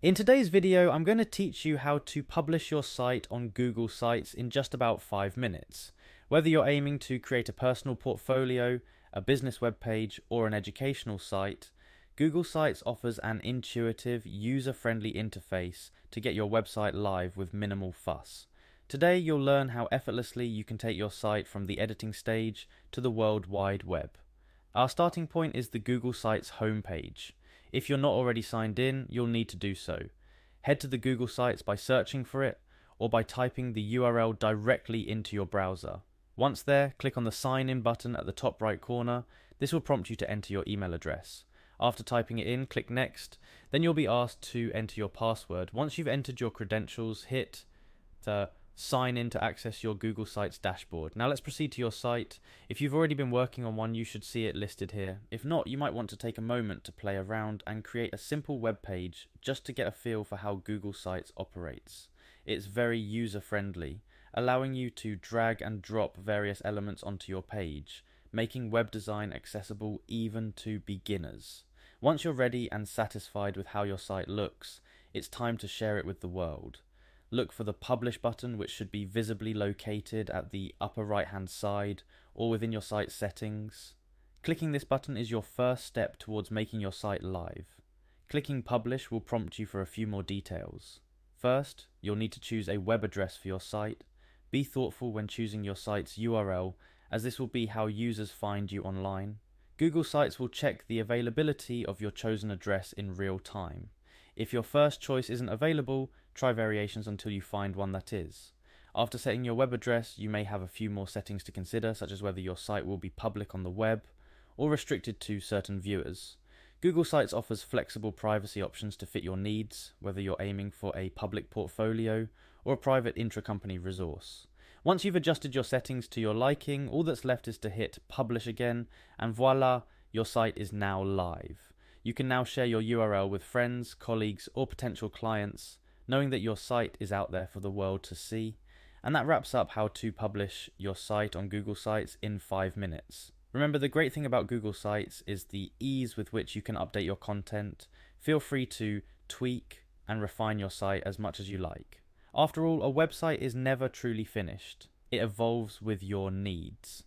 In today's video, I'm going to teach you how to publish your site on Google Sites in just about 5 minutes. Whether you're aiming to create a personal portfolio, a business web page, or an educational site, Google Sites offers an intuitive, user-friendly interface to get your website live with minimal fuss. Today, you'll learn how effortlessly you can take your site from the editing stage to the World Wide Web. Our starting point is the Google Sites homepage. If you're not already signed in, you'll need to do so. Head to the Google Sites by searching for it or by typing the URL directly into your browser. Once there, click on the Sign In button at the top right corner. This will prompt you to enter your email address. After typing it in, click Next. Then you'll be asked to enter your password. Once you've entered your credentials, hit the Sign in to access your Google Sites dashboard. Now let's proceed to your site. If you've already been working on one, you should see it listed here. If not, you might want to take a moment to play around and create a simple web page just to get a feel for how Google Sites operates. It's very user-friendly, allowing you to drag and drop various elements onto your page, making web design accessible even to beginners. Once you're ready and satisfied with how your site looks, it's time to share it with the world. Look for the Publish button, which should be visibly located at the upper right hand side or within your site settings. Clicking this button is your first step towards making your site live. Clicking Publish will prompt you for a few more details. First, you'll need to choose a web address for your site. Be thoughtful when choosing your site's URL, as this will be how users find you online. Google Sites will check the availability of your chosen address in real time. If your first choice isn't available, try variations until you find one that is. After setting your web address, you may have a few more settings to consider, such as whether your site will be public on the web or restricted to certain viewers. Google Sites offers flexible privacy options to fit your needs, whether you're aiming for a public portfolio or a private intra-company resource. Once you've adjusted your settings to your liking, all that's left is to hit Publish again, and voila, your site is now live. You can now share your URL with friends, colleagues, or potential clients, knowing that your site is out there for the world to see. And that wraps up how to publish your site on Google Sites in 5 minutes. Remember, the great thing about Google Sites is the ease with which you can update your content. Feel free to tweak and refine your site as much as you like. After all, a website is never truly finished. It evolves with your needs.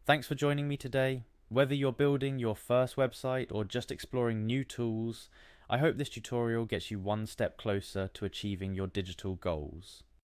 Thanks for joining me today. Whether you're building your first website or just exploring new tools, I hope this tutorial gets you one step closer to achieving your digital goals.